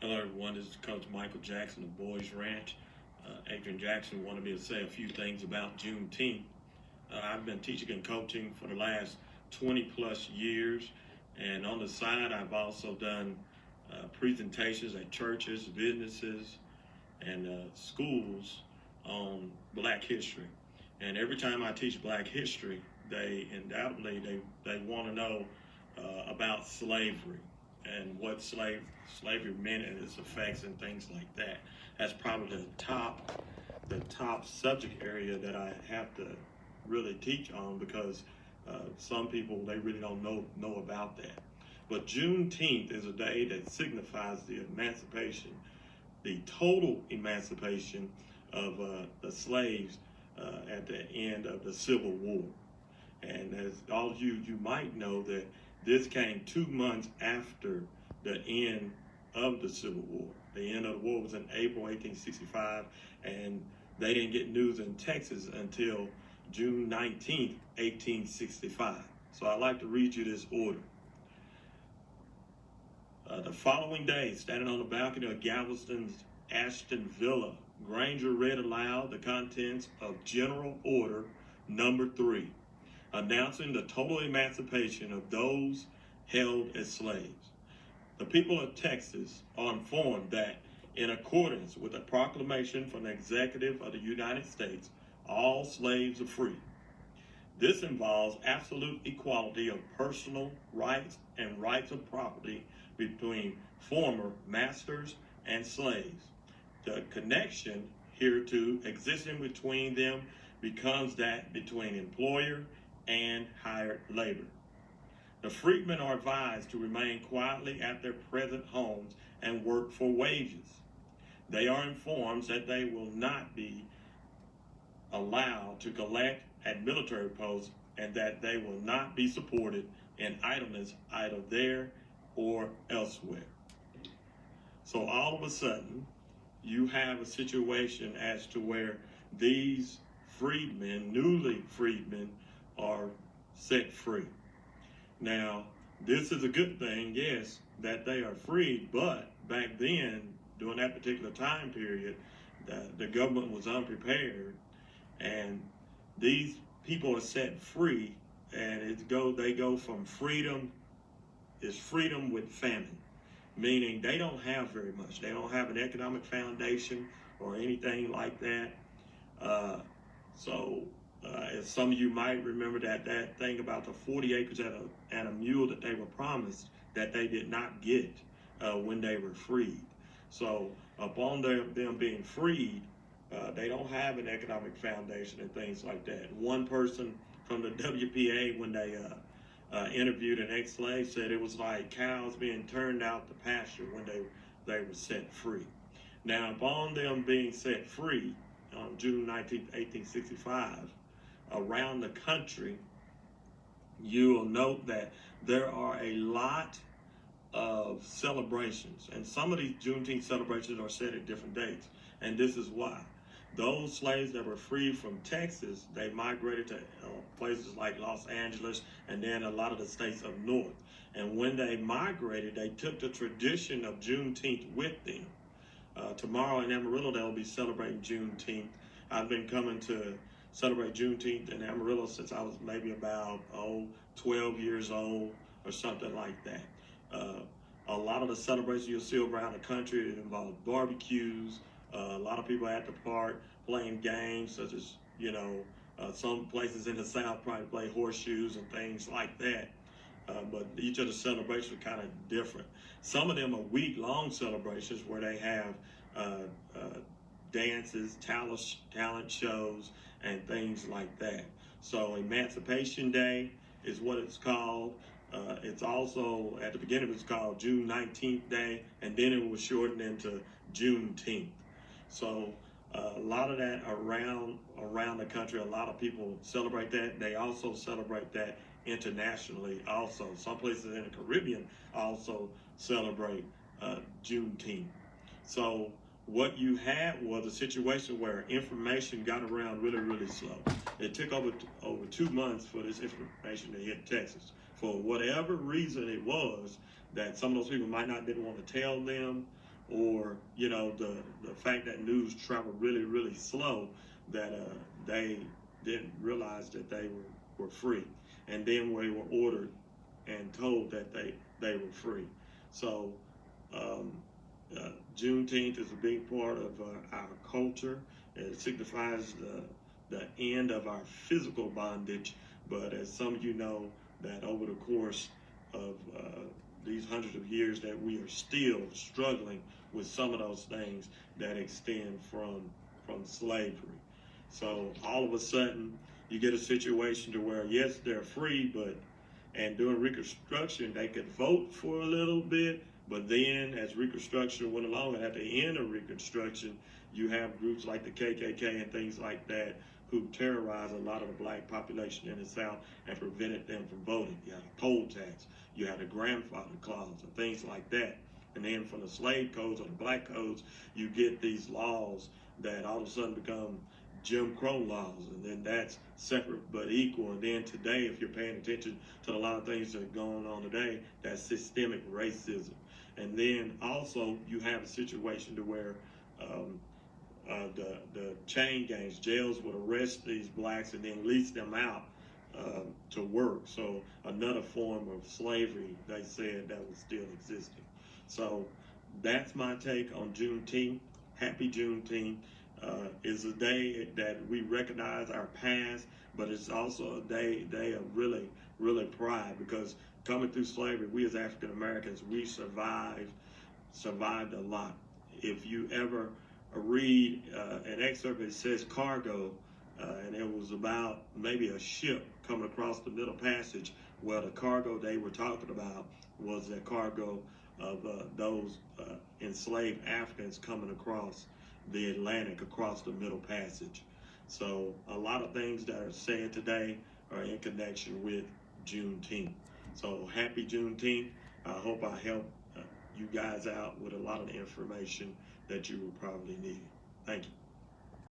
Hello, everyone. This is Coach Michael Jackson of Boys Ranch. Adrian Jackson wanted me to say a few things about Juneteenth. I've been teaching and coaching for the last 20 plus years, and on the side, I've also done presentations at churches, businesses, and schools on Black history. And every time I teach Black history, they undoubtedly they want to know about slavery and what slavery meant and its effects and things like that. That's probably the top subject area that I have to really teach on, because some people, they really don't know about that. But Juneteenth is a day that signifies the emancipation, the total emancipation of the slaves at the end of the Civil War. And as all of you might know, that this came 2 months after the end of the Civil War. The end of the war was in April 1865, and they didn't get news in Texas until June 19th, 1865. So I'd like to read you this order. The following day, standing on the balcony of Galveston's Ashton Villa, Granger read aloud the contents of General Order Number 3, announcing the total emancipation of those held as slaves. The people of Texas are informed that, in accordance with a proclamation from the Executive of the United States, all slaves are free. This involves absolute equality of personal rights and rights of property between former masters and slaves. The connection hereto existing between them becomes that between employer and hired labor. The freedmen are advised to remain quietly at their present homes and work for wages. They are informed that they will not be allowed to collect at military posts, and that they will not be supported in idleness either there or elsewhere. So all of a sudden, you have a situation as to where these freedmen, newly freedmen, are set free. Now, this is a good thing, yes, that they are free, but back then, during that particular time period, the government was unprepared, and these people are set free, and they go from freedom with famine, meaning they don't have very much. They don't have an economic foundation or anything like that. As some of you might remember, that thing about the 40 acres and a mule that they were promised, that they did not get when they were freed. So upon them being freed, they don't have an economic foundation and things like that. One person from the WPA, when they interviewed an ex-slave, said it was like cows being turned out to pasture when they were set free. Now, upon them being set free on June 19th, 1865, around the country, you will note that there are a lot of celebrations, and some of these Juneteenth celebrations are set at different dates, and this is why. Those slaves that were freed from Texas, they migrated to places like Los Angeles and then a lot of the states up north. And when they migrated, they took the tradition of Juneteenth with them. Tomorrow in Amarillo, they'll be celebrating Juneteenth. I've been coming to celebrate Juneteenth in Amarillo since I was maybe about 12 years old or something like that. A lot of the celebrations you'll see around the country, it involves barbecues. A lot of people at the park playing games, such as, some places in the South probably play horseshoes and things like that. But each of the celebrations are kind of different. Some of them are week-long celebrations where they have dances, talent shows, and things like that. So Emancipation Day is what it's called. It's also, at the beginning, it was called June 19th Day, and then it was shortened into Juneteenth. So a lot of that around the country, a lot of people celebrate that. They also celebrate that internationally also. Some places in the Caribbean also celebrate Juneteenth. So what you had was a situation where information got around really, really slow. It took over 2 months for this information to hit Texas. For whatever reason it was, that some of those people might not didn't want to tell them, or the fact that news traveled really, really slow, that they didn't realize that they were free, and then we were ordered and told that they were free. So um, Juneteenth is a big part of our culture. It signifies the end of our physical bondage, but as some of you know, that over the course of these hundreds of years, that we are still struggling with some of those things that extend from slavery. So all of a sudden, you get a situation to where, yes, they're free, and during Reconstruction, they could vote for a little bit, but then as Reconstruction went along, and at the end of Reconstruction, you have groups like the KKK and things like that who terrorized a lot of the black population in the South and prevented them from voting. You had a poll tax, you had a grandfather clause, and things like that. And then from the slave codes or the black codes, you get these laws that all of a sudden become Jim Crow laws, and then that's separate but equal. And then today, if you're paying attention to a lot of things that are going on today, that's systemic racism. And then also you have a situation to where the chain gangs, jails would arrest these blacks and then lease them out to work. So another form of slavery, they said, that was still existing. So that's my take on Juneteenth. Happy Juneteenth. Is a day that we recognize our past, but it's also a day of really, really pride, because coming through slavery, we as African Americans, we survived a lot. If you ever read an excerpt that says cargo, and it was about maybe a ship coming across the Middle Passage, well, the cargo they were talking about was the cargo of those enslaved Africans coming across the Atlantic, across the Middle Passage. So a lot of things that are said today are in connection with Juneteenth. So happy Juneteenth. I hope I helped you guys out with a lot of the information that you will probably need. Thank you.